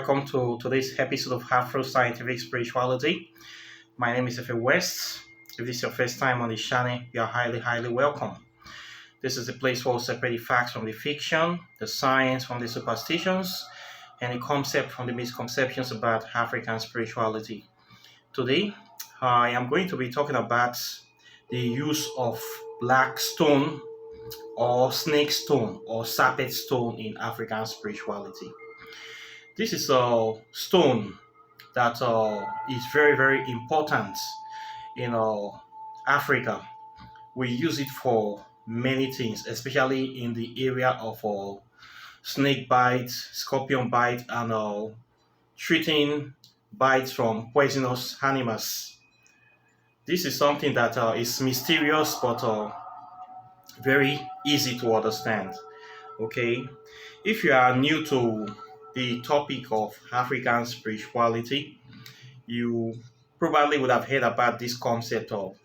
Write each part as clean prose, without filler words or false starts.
welcome to today's episode of Afro Scientific Spirituality. My name is Efe West. If this is your first time on the channel, you are highly welcome. This is a place where we separate the facts from the fiction, the science from the superstitions, and the concept from the misconceptions about African spirituality. Today, I am going to be talking about the use of black stone or snake stone or serpent stone in African spirituality. This is a stone that is very important in Africa. We use it for many things, especially in the area of snake bites, scorpion bite, and treating bites from poisonous animals. This is something that is mysterious but very easy to understand. Okay, if you are new to the topic of African spirituality, you probably would have heard about this concept of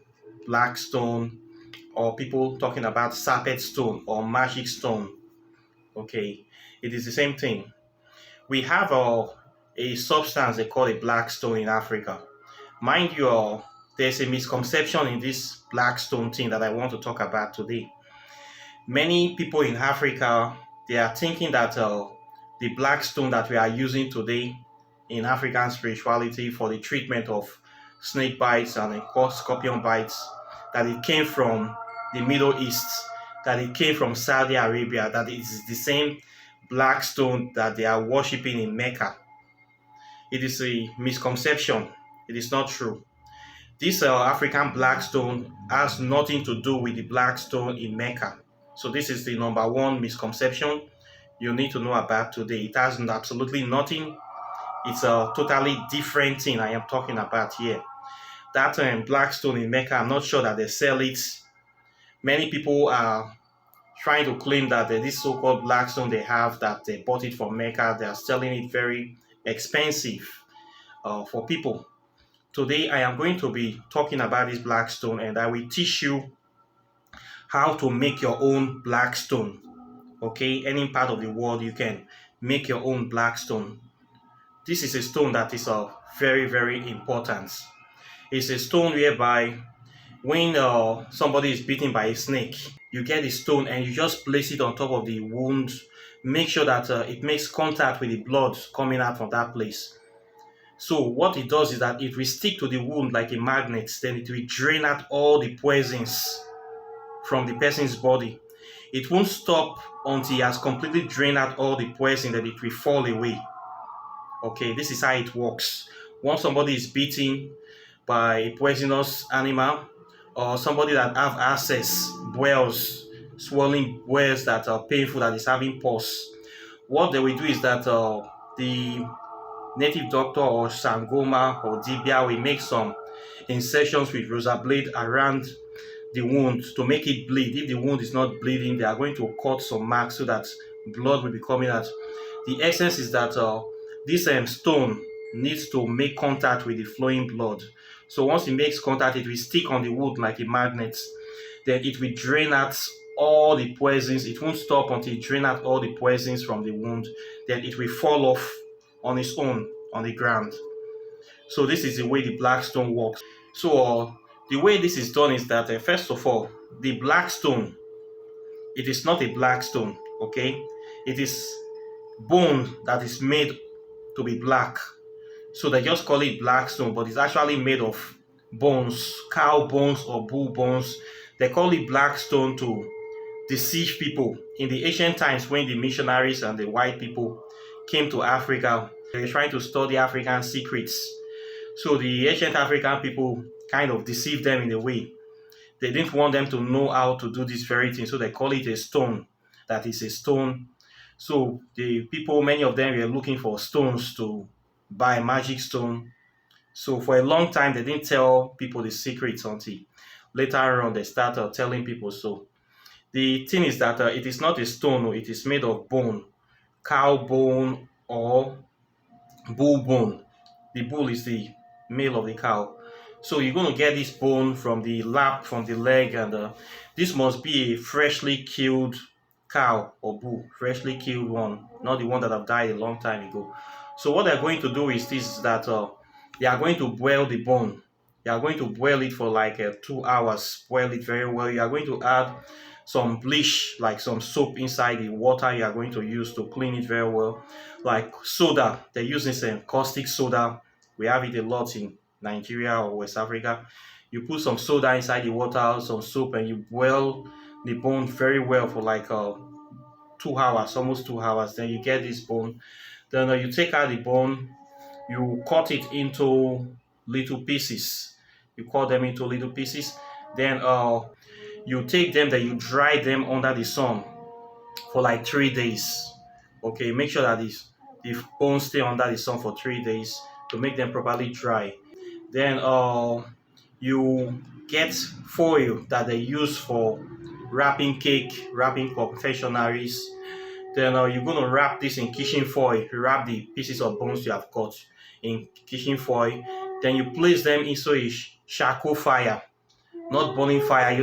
Blackstone or people talking about Serpent Stone or Magic Stone. Okay, it is the same thing. We have a substance they call a Blackstone in Africa. Mind you, there's a misconception in this Blackstone thing that I want to talk about today. Many people in Africa, they are thinking that the black stone that we are using today in African spirituality for the treatment of snake bites and of course scorpion bites, that it came from the Middle East, that it came from Saudi Arabia, that it is the same black stone that they are worshipping in Mecca. It is a misconception. It is not true. This African black stone has nothing to do with the black stone in Mecca. So this is the number one misconception you need to know about today. It has absolutely nothing. It's a totally different thing I am talking about here. That black stone in Mecca, I'm not sure that they sell it. Many people are trying to claim that this so-called black stone they have, that they bought it from Mecca, they are selling it very expensive for people. Today I am going to be talking about this black stone, and I will teach you how to make your own black stone. Okay, any part of the world you can make your own black stone. This is a stone that is of very important. It's a stone whereby when somebody is bitten by a snake, you get the stone and you just place it on top of the wound. Make sure that it makes contact with the blood coming out from that place. So what it does is that it will stick to the wound like a magnet. Then it will drain out all the poisons from the person's body. It won't stop until he has completely drained out all the poison, that it will fall away. Okay, this is how it works. Once somebody is bitten by a poisonous animal, or somebody that have access boils, swelling boils that are painful, that is having pus, what they will do is that the native doctor or Sangoma or Dibia will make some insertions with razor blade around the wound to make it bleed. If the wound is not bleeding, they are going to cut some marks so that blood will be coming out. The essence is that this stone needs to make contact with the flowing blood. So once it makes contact, it will stick on the wound like a magnet. Then it will drain out all the poisons. It won't stop until it drains out all the poisons from the wound. Then it will fall off on its own on the ground. So this is the way the black stone works. So the way this is done is that first of all, the black stone, it is not a black stone, okay? It is bone that is made to be black. So they just call it black stone, but it's actually made of bones, cow bones or bull bones. They call it black stone to deceive people. In the ancient times, when the missionaries and the white people came to Africa, they were trying to study African secrets. So the ancient African people kind of deceived them in a way. They didn't want them to know how to do this very thing, so they call it a stone. That is a stone. So the people, many of them were looking for stones to buy, magic stone. So for a long time, they didn't tell people the secrets until later on they started telling people. So the thing is that it is not a stone, it is made of bone, cow bone or bull bone. The bull is the male of the cow. So you're going to get this bone from the lap, from the leg, and this must be a freshly killed cow or bull, freshly killed one, not the one that have died a long time ago. So what they're going to do is this: that they are going to boil the bone. You are going to boil it for like 2 hours. Boil it very well. You are going to add some bleach, like some soap inside the water you are going to use to clean it very well. Like soda, they're using some caustic soda. We have it a lot in Nigeria or West Africa. You put some soda inside the water, some soap, and you boil the bone very well for like 2 hours, almost 2 hours. Then you get this bone. Then you take out the bone, you cut it into little pieces. You cut them into little pieces. Then you take them, then you dry them under the sun for like 3 days. Okay, make sure that the bones stay under the sun for 3 days to make them properly dry. Then you get foil that they use for wrapping cake, wrapping confectionaries. Then you're going to wrap this in kitchen foil. You wrap the pieces of bones you have cut in kitchen foil. Then you place them into a charcoal fire, not burning fire.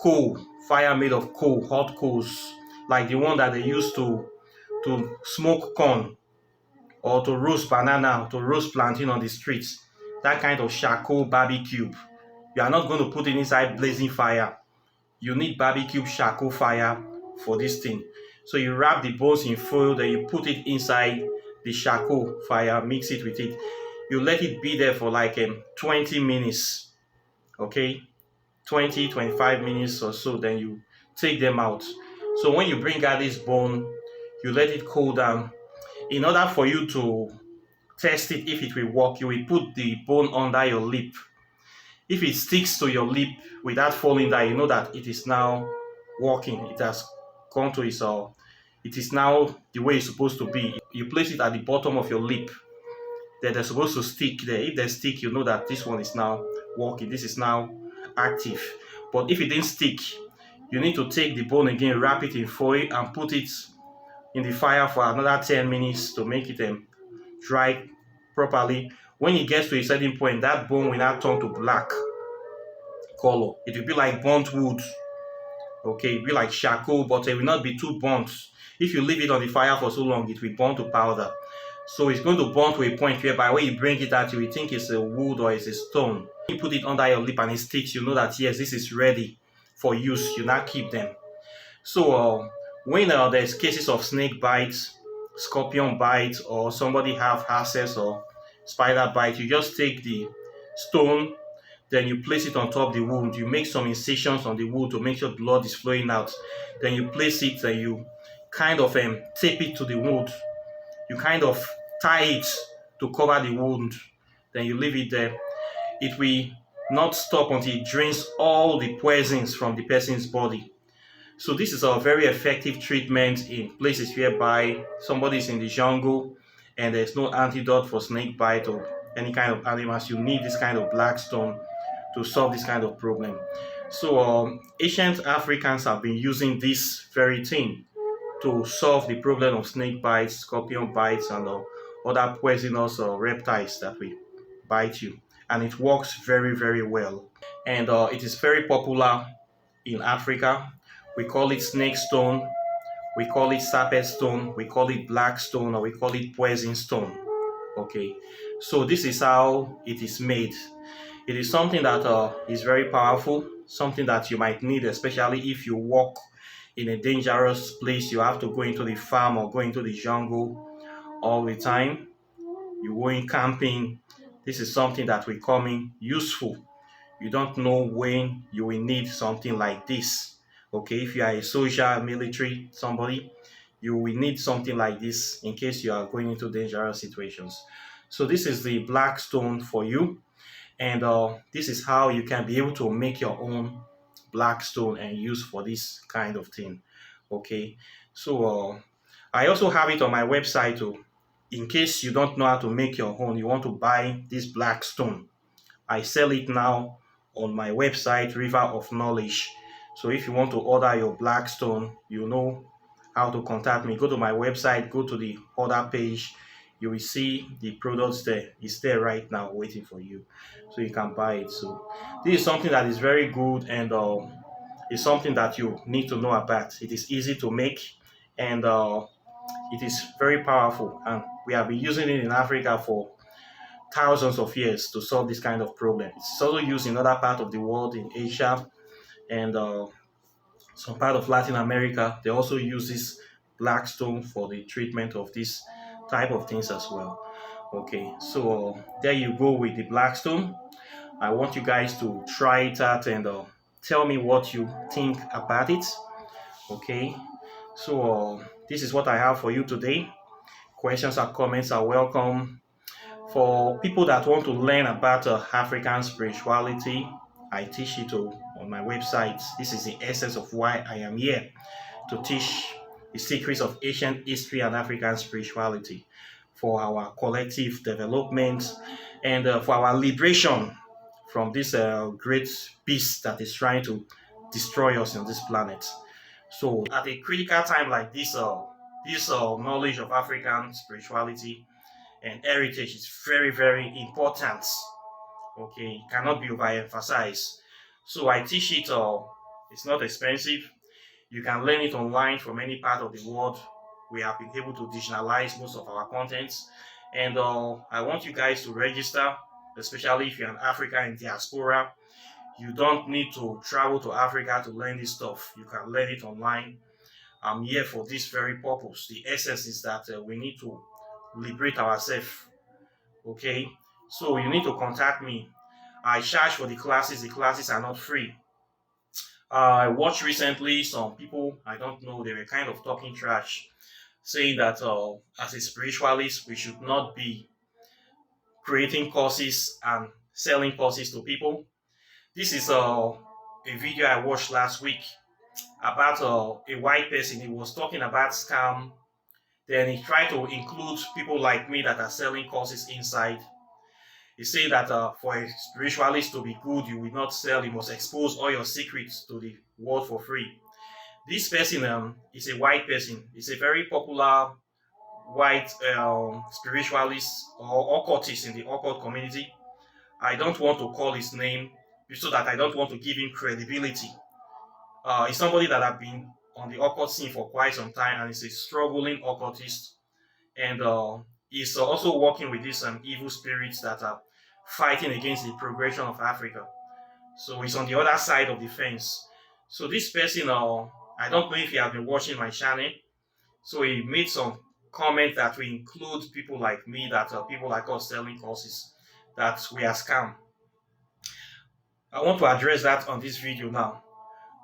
Coal, fire made of coal, hot coals, like the one that they use to smoke corn or to roast banana, to roast plantain on the streets. That kind of charcoal barbecue. You are not going to put it inside blazing fire. You need barbecue charcoal fire for this thing. So you wrap the bones in foil, then you put it inside the charcoal fire, mix it with it. You let it be there for like 20 minutes, okay? 20-25 minutes or so, then you take them out. So when you bring out this bone, you let it cool down. In order for you to test it if it will work, you will put the bone under your lip. If it sticks to your lip without falling down, you know that it is now working. It has gone to its it is now the way it's supposed to be. You place it at the bottom of your lip. That they're supposed to stick there. If they stick, you know that this one is now working. This is now active. But if it didn't stick, you need to take the bone again, wrap it in foil, and put it in the fire for another 10 minutes to make it dry properly. When it gets to a certain point, that bone will now turn to black color. It will be like burnt wood. Okay, it will be like charcoal, but it will not be too burnt. If you leave it on the fire for so long, it will burn to powder. So it's going to burn to a point whereby when you bring it out, you will think it's a wood or it's a stone. When you put it under your lip and it sticks, you know that yes, this is ready for use. You now keep them. So when there's cases of snake bites, scorpion bites, or somebody have access or spider bite, you just take the stone, then you place it on top of the wound. You make some incisions on the wound to make sure blood is flowing out. Then you place it and you kind of tape it to the wound. You kind of tie it to cover the wound. Then you leave it there. It will not stop until it drains all the poisons from the person's body. So this is a very effective treatment in places whereby somebody is in the jungle and there's no antidote for snake bite or any kind of animals. You need this kind of Blackstone to solve this kind of problem. So ancient Africans have been using this very thing to solve the problem of snake bites, scorpion bites, and other poisonous reptiles that will bite you. And it works very, very well. And it is very popular in Africa. We call it snake stone, we call it serpent stone, we call it black stone, or we call it poison stone. Okay, so this is how it is made. It is something that is very powerful, something that you might need, especially if you walk in a dangerous place. You have to go into the farm or go into the jungle all the time. You go in camping. This is something that will come in useful. You don't know when you will need something like this. Okay, if you are a soldier, military, somebody, you will need something like this in case you are going into dangerous situations. So this is the black stone for you. And this is how you can be able to make your own black stone and use for this kind of thing. Okay, so I also have it on my website too. In case you don't know how to make your own, you want to buy this black stone, I sell it now on my website, River of Knowledge. So if you want to order your black stone, you know how to contact me. Go to my website, go to the order page. You will see the products there. It's there right now waiting for you. So you can buy it. So this is something that is very good, and it's something that you need to know about. It is easy to make, and It is very powerful, and we have been using it in Africa for thousands of years to solve this kind of problem. It's also used in other parts of the world, in Asia and some part of Latin America. They also use this Blackstone for the treatment of this type of things as well. Okay, so there you go with the Blackstone. I want you guys to try it out and tell me what you think about it. Okay, so this is what I have for you today. Questions and comments are welcome. For people that want to learn about African spirituality, I teach it on my website. This is the essence of why I am here, to teach the secrets of ancient history and African spirituality for our collective development and for our liberation from this great beast that is trying to destroy us on this planet. So, at a critical time like this, this knowledge of African spirituality and heritage is very, very important. Okay, it cannot be overemphasized. So, I teach it. It's not expensive. You can learn it online from any part of the world. We have been able to digitalize most of our contents. And I want you guys to register, especially if you're an African in diaspora. You don't need to travel to Africa to learn this stuff. You can learn it online. I'm here for this very purpose. The essence is that we need to liberate ourselves. Okay? So you need to contact me. I charge for the classes. The classes are not free. I watched recently some people, I don't know, they were kind of talking trash, saying that as a spiritualist, we should not be creating courses and selling courses to people. This is a video I watched last week about a white person. He was talking about scam. Then he tried to include people like me that are selling courses inside. He said that for a spiritualist to be good, you will not sell, you must expose all your secrets to the world for free. This person is a white person. He's a very popular white spiritualist or occultist in the occult community. I don't want to call his name so that I don't want to give him credibility. He's somebody that I've been on the occult scene for quite some time, and he's a struggling occultist. And he's also working with these evil spirits that are fighting against the progression of Africa. So he's on the other side of the fence. So this person, I don't know if you have been watching my channel. So he made some comment that we include people like me, that people like us selling courses, that we are scam. I want to address that on this video now.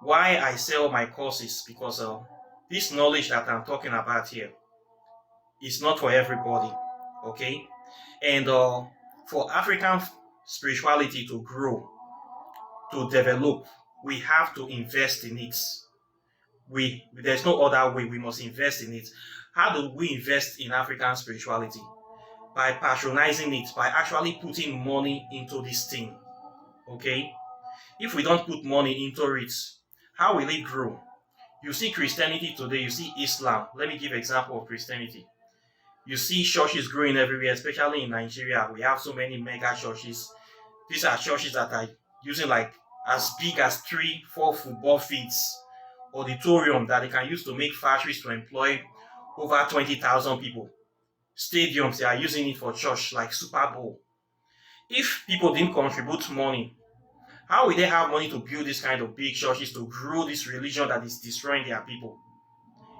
Why I sell my courses? Because this knowledge that I'm talking about here is not for everybody, okay? And for African spirituality to grow, to develop, we have to invest in it. There's no other way. We must invest in it. How do we invest in African spirituality? By patronizing it, by actually putting money into this thing. Okay? If we don't put money into it, how will it grow? You see Christianity today, you see Islam. Let me give an example of Christianity. You see churches growing everywhere, especially in Nigeria. We have so many mega churches. These are churches that are using like as big as 3-4 football fields, auditorium that they can use to make factories to employ over 20,000 people. Stadiums, they are using it for church, like Super Bowl. If people didn't contribute money, how will they have money to build this kind of big churches to grow this religion that is destroying their people?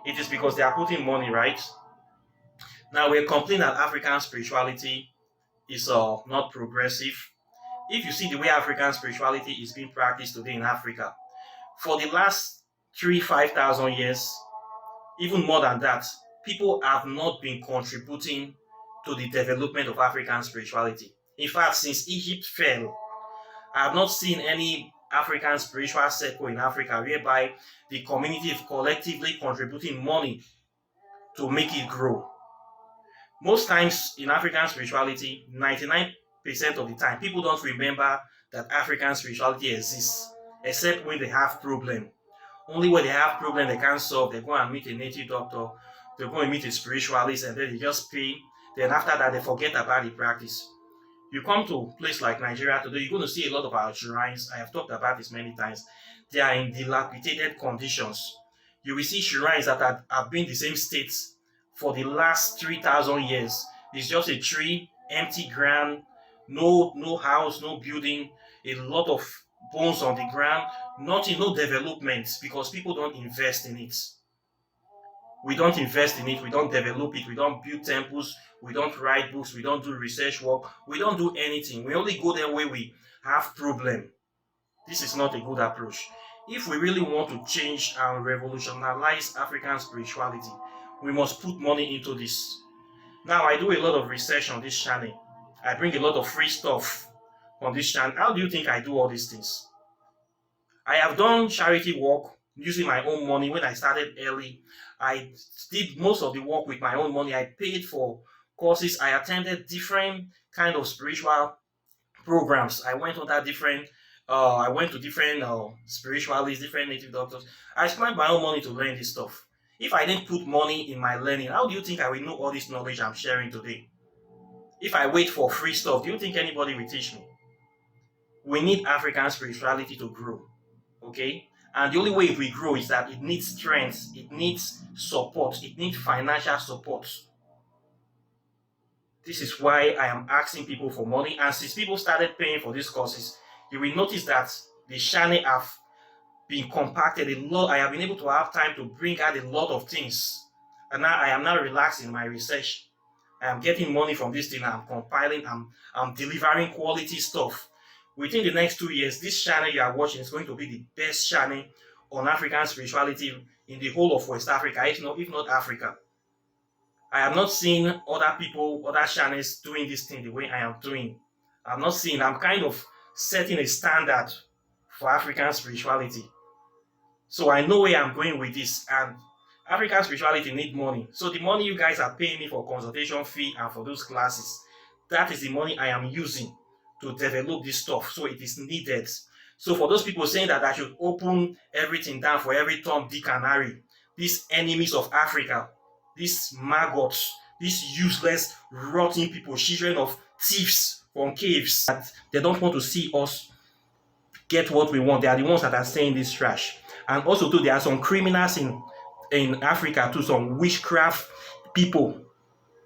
It is because they are putting money, right? Now we're complaining that African spirituality is not progressive. If you see the way African spirituality is being practiced today in Africa, for the last 5,000 years, even more than that, people have not been contributing to the development of African spirituality. In fact, since Egypt fell, I have not seen any African spiritual circle in Africa whereby the community is collectively contributing money to make it grow. Most times in African spirituality, 99% of the time, people don't remember that African spirituality exists, except when they have problem. Only when they have problem they can't solve, they go and meet a native doctor, they go and meet a spiritualist, and then they just pay. Then after that, they forget about the practice. You come to a place like Nigeria today, you're going to see a lot of our shrines. I have talked about this many times. They are in dilapidated conditions. You will see shrines that have been in the same state for the last 3,000 years. It's just a tree, empty ground, no house, no building, a lot of bones on the ground, nothing, no development because people don't invest in it. We don't invest in it, we don't develop it, we don't build temples, we don't write books, we don't do research work, we don't do anything. We only go there where we have problem. This is not a good approach. If we really want to change and revolutionize African spirituality, we must put money into this. Now, I do a lot of research on this channel. I bring a lot of free stuff on this channel. How do you think I do all these things? I have done charity work using my own money when I started early. I did most of the work with my own money. I paid for courses. I attended different kind of spiritual programs. I went to different spiritualists, different native doctors. I spent my own money to learn this stuff. If I didn't put money in my learning, how do you think I will know all this knowledge I'm sharing today? If I wait for free stuff, do you think anybody will teach me? We need African spirituality to grow, okay? And the only way it will grow is that it needs strength, it needs support, it needs financial support. This is why I am asking people for money. And since people started paying for these courses, you will notice that the channel have been compacted a lot. I have been able to have time to bring out a lot of things. And now I am now relaxed in my research. I am getting money from this thing. I'm compiling, I'm delivering quality stuff. Within the next 2 years, this channel you are watching is going to be the best channel on African spirituality in the whole of West Africa, if not Africa. I have not seen other people, other channels doing this thing the way I am doing. I'm kind of setting a standard for African spirituality. So I know where I'm going with this. And African spirituality need money. So the money you guys are paying me for consultation fee and for those classes, that is the money I am using to develop this stuff. So it is needed. So for those people saying that I should open everything down for every Tom, Dick, and Harry, these enemies of Africa, these maggots, these useless, rotten people, children of thieves from caves, that they don't want to see us get what we want. They are the ones that are saying this trash. And also too, there are some criminals in Africa too, some witchcraft people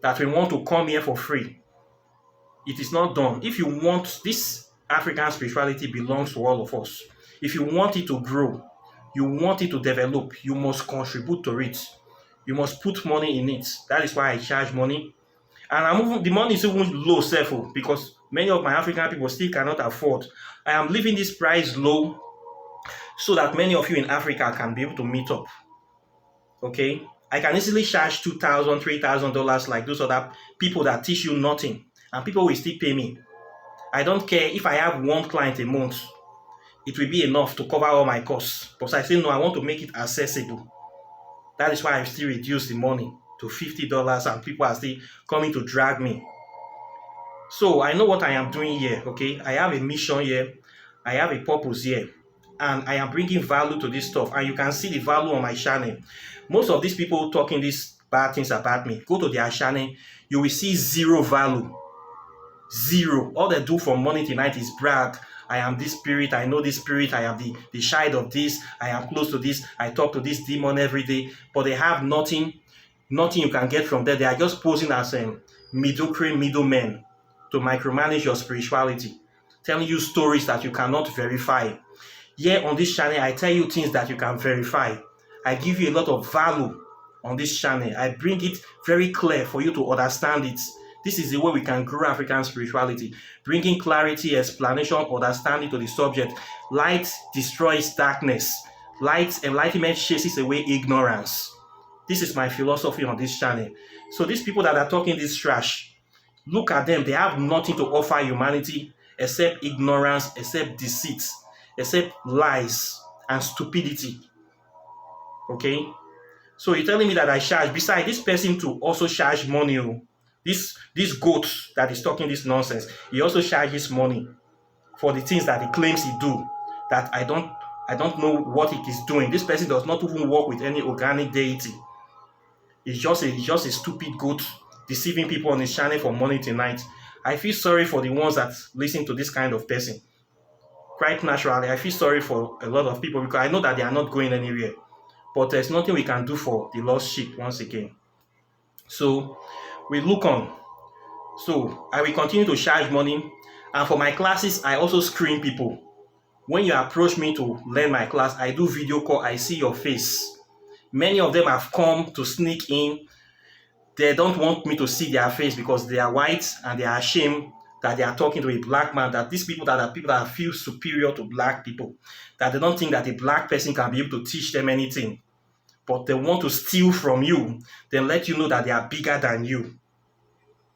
that we want to come here for free. It is not done. If you want this African spirituality belongs to all of us. If you want it to grow, you want it to develop, you must contribute to it. You must put money in it. That is why I charge money. And the money is even low, because many of my African people still cannot afford. I am leaving this price low so that many of you in Africa can be able to meet up. Okay? I can easily charge $2,000, $3,000 like those other people that teach you nothing. And people will still pay me. I don't care if I have one client a month. It will be enough to cover all my costs. But I say no, I want to make it accessible. That is why I still reduce the money to $50 and people are still coming to drag me. So I know what I am doing here, okay? I have a mission here. I have a purpose here. And I am bringing value to this stuff. And you can see the value on my channel. Most of these people talking these bad things about me, go to their channel, you will see zero value. Zero. All they do from morning to night is brag. I am this spirit, I know this spirit, I am the child of this, I am close to this, I talk to this demon every day, but they have nothing you can get from there. They are just posing as middlemen to micromanage your spirituality, telling you stories that you cannot verify. Here on this channel, I tell you things that you can verify. I give you a lot of value on this channel. I bring it very clear for you to understand it. This is the way we can grow African spirituality, bringing clarity, explanation, understanding to the subject. Light destroys darkness. Light enlightenment chases away ignorance. This is my philosophy on this channel. So these people that are talking this trash, look at them. They have nothing to offer humanity except ignorance, except deceit, except lies and stupidity. Okay? So you're telling me that I charge. Besides, this person to also charge money. This goat that is talking this nonsense, he also charges money for the things that he claims he do, that I don't know what he is doing. This person does not even work with any organic deity. It's just a stupid goat deceiving people on his channel for money tonight. I feel sorry for the ones that listen to this kind of person. Quite naturally, I feel sorry for a lot of people because I know that they are not going anywhere. But there's nothing we can do for the lost sheep once again. So we look on. So I will continue to charge money. And for my classes, I also screen people. When you approach me to learn my class, I do video call, I see your face. Many of them have come to sneak in. They don't want me to see their face because they are white and they are ashamed that they are talking to a black man, that these people that are people that feel superior to black people, that they don't think that a black person can be able to teach them anything, but they want to steal from you, then let you know that they are bigger than you.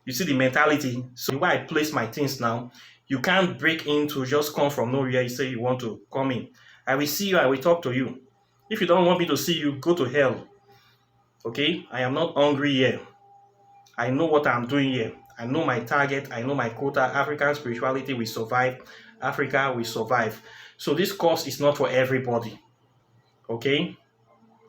You see the mentality. So where I place my things now, you can't break in to just come from nowhere. You say you want to come in. I will see you, I will talk to you. If you don't want me to see you, go to hell. Okay? I am not hungry here. I know what I'm doing here. I know my target. I know my quota. African spirituality will survive. Africa will survive. So this course is not for everybody. Okay?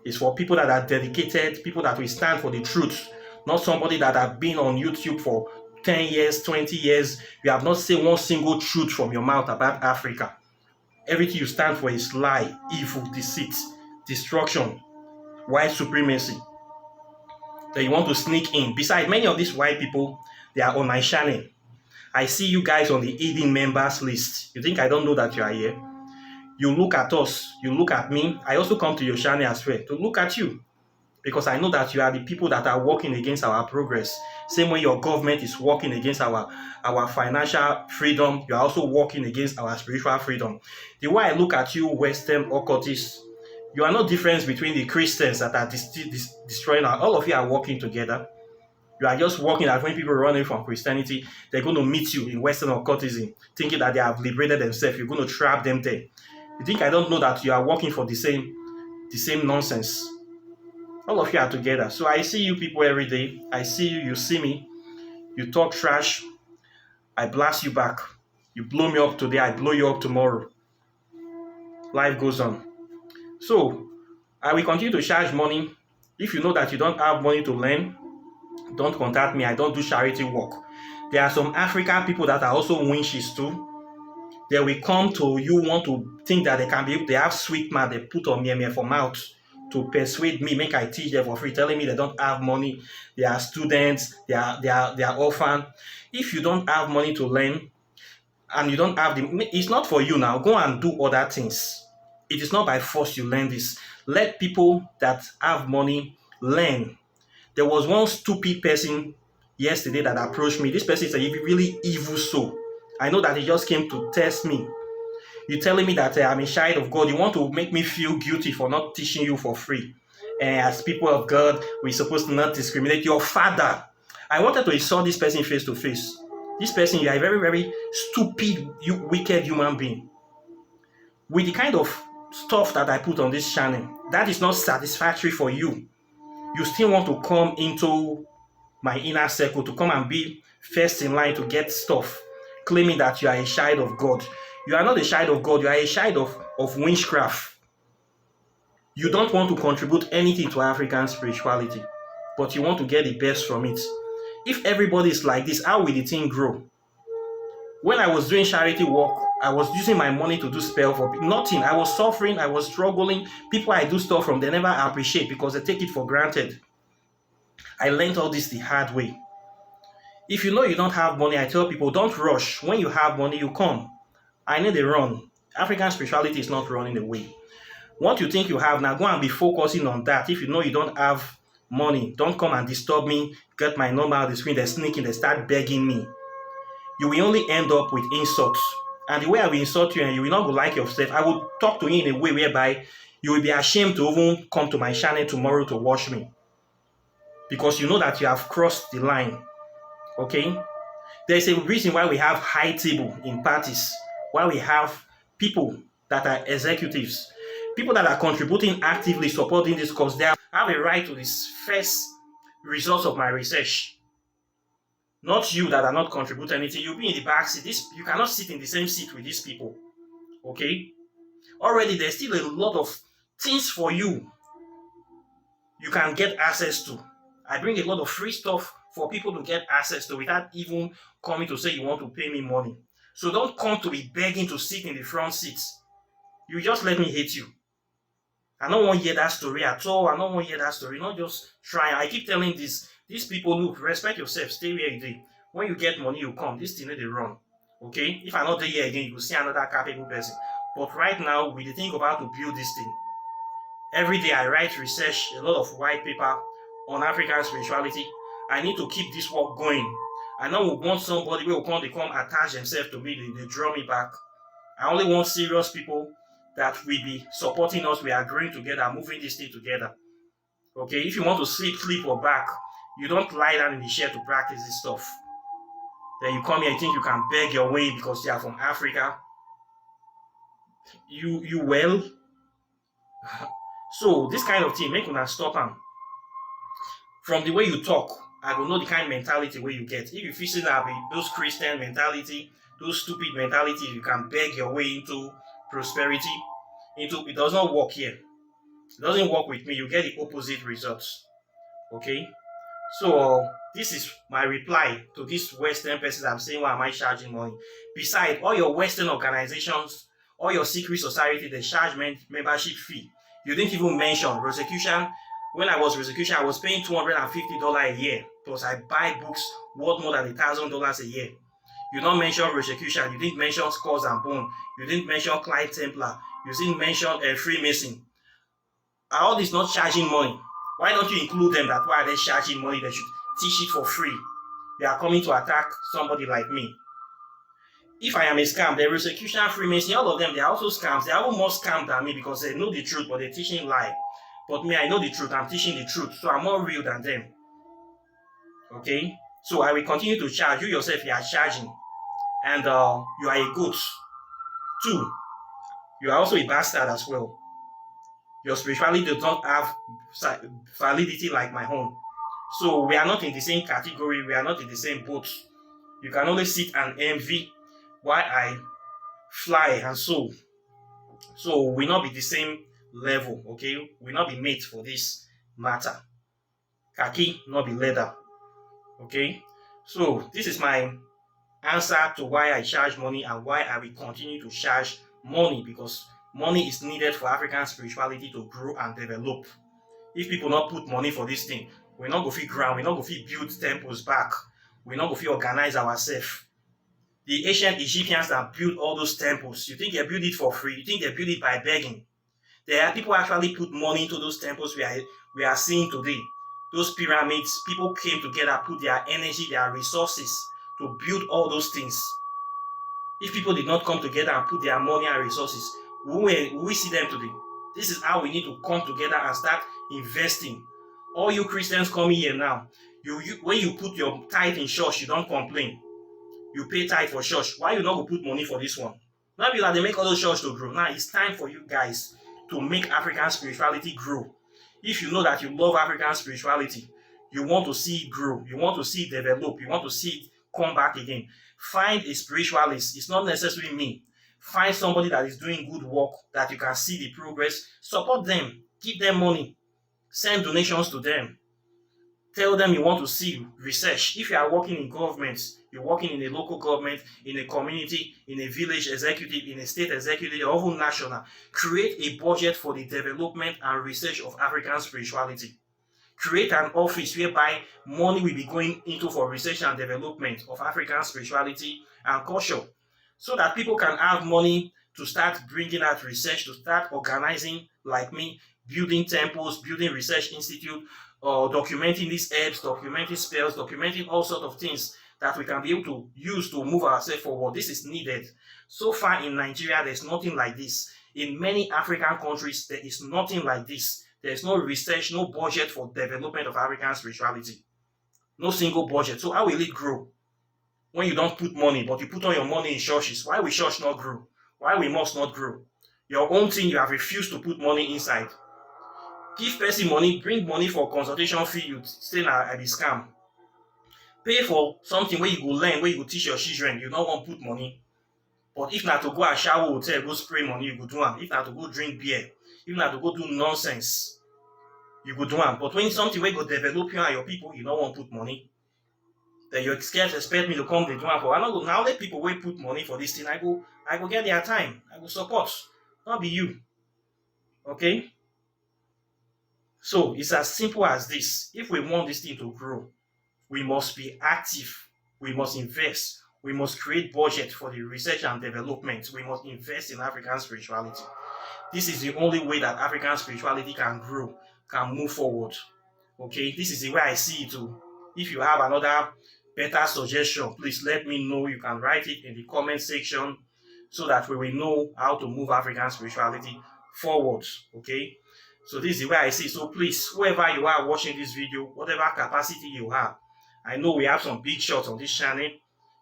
It's for people that are dedicated, people that will stand for the truth. Not somebody that have been on YouTube for 10 years, 20 years. You have not said one single truth from your mouth about Africa. Everything you stand for is lie, evil, deceit, destruction, white supremacy. That you want to sneak in. Besides, many of these white people, they are on my channel. I see you guys on the hidden members list. You think I don't know that you are here? You look at us, you look at me. I also come to your channel as well to look at you. Because I know that you are the people that are working against our progress. Same way your government is working against our financial freedom, you are also working against our spiritual freedom. The way I look at you, Western occultists, you are no difference between the Christians that are destroying all of you are working together. You are just working that when people run away from Christianity, they're going to meet you in Western occultism, thinking that they have liberated themselves. You're going to trap them there. You think I don't know that you are working for the same nonsense? All of you are together. So I see you people every day. I see you, you see me. You talk trash. I blast you back. You blow me up today, I blow you up tomorrow. Life goes on. So I will continue to charge money. If you know that you don't have money to learn, don't contact me. I don't do charity work. There are some African people that are also winches too. They will come to you, want to think that they can be, they have sweet mouth, they put on me for mouth to persuade me, make I teach them for free, telling me they don't have money, they are students, they are orphan. If you don't have money to learn and you don't have it's not for you now. Go and do other things. It is not by force you learn this. Let people that have money learn. There was one stupid person yesterday that approached me. This person is a really evil soul. I know that he just came to test me. You're telling me that I'm a child of God. You want to make me feel guilty for not teaching you for free. And as people of God, we're supposed to not discriminate. Your father. I wanted to insult this person face to face. This person, you are a very, very stupid, wicked human being. With the kind of stuff that I put on this channel, that is not satisfactory for you. You still want to come into my inner circle, to come and be first in line to get stuff, claiming that you are a child of God. You are not a child of God, you are a child of witchcraft. You don't want to contribute anything to African spirituality, but you want to get the best from it. If everybody is like this, how will the thing grow? When I was doing charity work, I was using my money to do spell for people. Nothing. I was suffering, I was struggling. People I do stuff from, they never appreciate because they take it for granted. I learned all this the hard way. If you know you don't have money, I tell people, don't rush. When you have money, you come. I need a run. African spirituality is not running away. What you think you have now, go and be focusing on that. If you know you don't have money, don't come and disturb me, get my number on the screen, they're sneaking, they start begging me. You will only end up with insults. And the way I will insult you and you will not like yourself, I will talk to you in a way whereby you will be ashamed to even come to my channel tomorrow to watch me. Because you know that you have crossed the line. Okay? There's a reason why we have high table in parties, why we have people that are executives, people that are contributing actively, supporting this cause. They have a right to this first results of my research. Not you that are not contributing anything. You'll be in the back seat. You cannot sit in the same seat with these people. Okay? Already there's still a lot of things for you can get access to. I bring a lot of free stuff for people to get access to without even coming to say you want to pay me money. So don't come to be begging to sit in the front seats. You just let me hate you. I don't want to hear that story at all. I don't want to hear that story. Not just try. I keep telling this These people, look, respect yourself, stay where you dey. When you get money, you come. This thing no dey run. Okay? If I not dey here again, you go see another capable person. But right now, we dey think of how to build this thing. Every day I write research, a lot of white paper on African spirituality. I need to keep this work going. I no want somebody wey go come attach themselves to me, dey draw me back. I only want serious people that will be supporting us. We are growing together, moving this thing together. Okay, if you want to sleep or back, you don't lie down in the chair to practice this stuff. Then you come here, you think you can beg your way because you are from Africa. You well. So this kind of thing, make una stop am. From the way you talk, I will know the kind of mentality where you get. If you feel say that those Christian mentality, those stupid mentality, you can beg your way into prosperity. It does not work here. It doesn't work with me. You get the opposite results. Okay? So this is my reply to this Western person. I'm saying, why am I charging money? Besides, all your Western organizations, all your secret society, they charge membership fee. You didn't even mention Rosicrucian. When I was Rosicrucian, I was paying $250 a year. Plus, I buy books worth more than $1,000 a year. You don't mention Rosicrucian. You didn't mention Skulls and Bone. You didn't mention Clyde Templar. You didn't mention Freemason. Are all this not charging money? Why don't you include them? That why are they charging money? They should teach it for free. They are coming to attack somebody like me. If I am a scam, the Rosicrucian, Freemason, all of them, they are also scams. They are even more scam than me because they know the truth, but they're teaching lie. But me, I know the truth. I'm teaching the truth. So I'm more real than them. Okay? So I will continue to charge. You yourself, you are charging. And you are a goat. 2, you are also a bastard as well. Your spirituality does not have validity like my own. So we are not in the same category. We are not in the same boat. You can only sit and envy while I fly and so. So we not be the same level, okay? We not be made for this matter. Khaki not be leather, okay? So this is my answer to why I charge money and why I will continue to charge money, because money is needed for African spirituality to grow and develop. If people not put money for this thing, we're not going to fit ground, we're not going to fit build temples back, we're not going to fit organize ourselves. The ancient Egyptians that built all those temples, you think they built it for free? You think they built it by begging? There are people actually put money into those temples we are seeing today. Those pyramids, people came together, put their energy, their resources to build all those things. If people did not come together and put their money and resources, will we see them today? This is how we need to come together and start investing. All you Christians coming here now, when you put your tithe in church, you don't complain. You pay tithe for church. Why you not go put money for this one? Now you like they make other church to grow. Now it's time for you guys to make African spirituality grow. If you know that you love African spirituality, you want to see it grow, you want to see it develop, you want to see it come back again, find a spiritualist. It's not necessarily me. Find somebody that is doing good work that you can see the progress. Support them, give them money, send donations to them. Tell them you want to see research. If you are working in government, you're working in a local government, in a community, in a village executive, in a state executive, or even national, create a budget for the development and research of African spirituality. Create an office whereby money will be going into for research and development of African spirituality and culture, so that people can have money to start bringing out research, to start organizing like me, building temples, building research institute, or documenting these herbs, documenting spells, documenting all sorts of things that we can be able to use to move ourselves forward. This is needed. So far in Nigeria, there's nothing like this. In many African countries, there is nothing like this. There's no research, no budget for development of African spirituality. No single budget. So how will it grow? When you don't put money, but you put all your money in churches, why will church not grow? Why we must not grow? Your own thing, you have refused to put money inside. Give person money, bring money for consultation fee, you say na I be scam. Pay for something where you go learn, where you go teach your children, you don't want put money. But if not to go a shower hotel, go spray money, you go do am. If not to go drink beer, if not to go do nonsense, you go do am. But when something wey go develop you and your people, you don't want put money. Then you expect me to come dey do am for. I no go now let people wey put money for this thing. I go get their time. I go support. Not be you. Okay? So it's as simple as this. If we want this thing to grow, We must be active. We must invest. We must create budget for the research and development. We must invest in African spirituality. This is the only way that African spirituality can grow, can move forward. Okay, this is the way I see it too. If you have another better suggestion, please let me know. You can write it in the comment section so that we will know how to move African spirituality forward. Okay, so this is the way I see it. So please, whoever you are watching this video, whatever capacity you have, I know we have some big shots on this channel.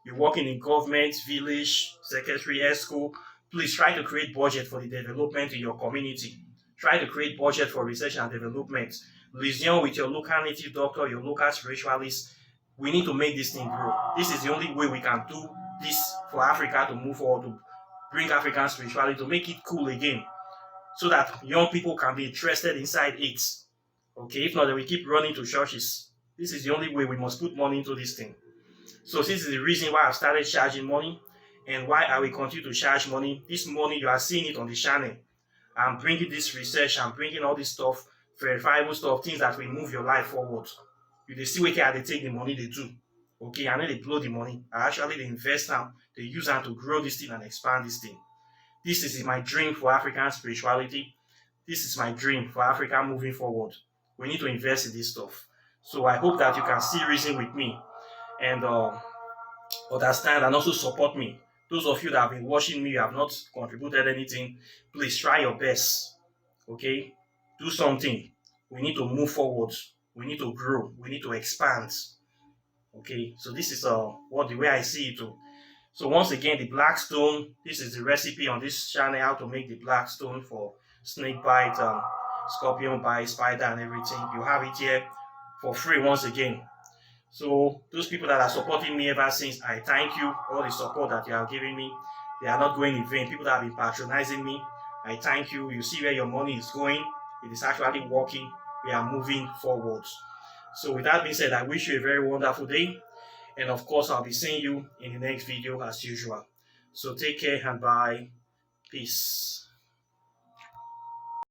You're working in government, village, secretary, ESCO. Please try to create budget for the development in your community. Try to create budget for research and development. Liaison with your local native doctor, your local spiritualist. We need to make this thing grow. This is the only way we can do this for Africa to move forward, to bring African spirituality, to make it cool again, so that young people can be interested inside it. Okay, if not, then we keep running to churches. This is the only way. We must put money into this thing. So this is the reason why I've started charging money, and why I will continue to charge money. This money, you are seeing it on the channel. I'm bringing this research, I'm bringing all this stuff, verifiable stuff, things that will move your life forward. You dey see wetin I dey take the money they do. Okay, I know they blow the money. I actually they invest now, they use them to grow this thing and expand this thing. This is my dream for African spirituality. This is my dream for Africa moving forward. We need to invest in this stuff. So I hope that you can see reason with me and understand and also support me. Those of you that have been watching me, you have not contributed anything, please try your best. Okay? Do something. We need to move forward. We need to grow. We need to expand. Okay? So this is what the way I see it too. So once again, the Blackstone, this is the recipe on this channel, how to make the Blackstone for snake bite, scorpion bite, spider and everything. You have it here for free once again. So those people that are supporting me ever since, I thank you. All the support that you are giving me, they are not going in vain. People that have been patronizing me, I thank you. You see where your money is going. It is actually working. We are moving forward. So with that being said, I wish you a very wonderful day. And of course, I'll be seeing you in the next video as usual. So take care and bye. Peace.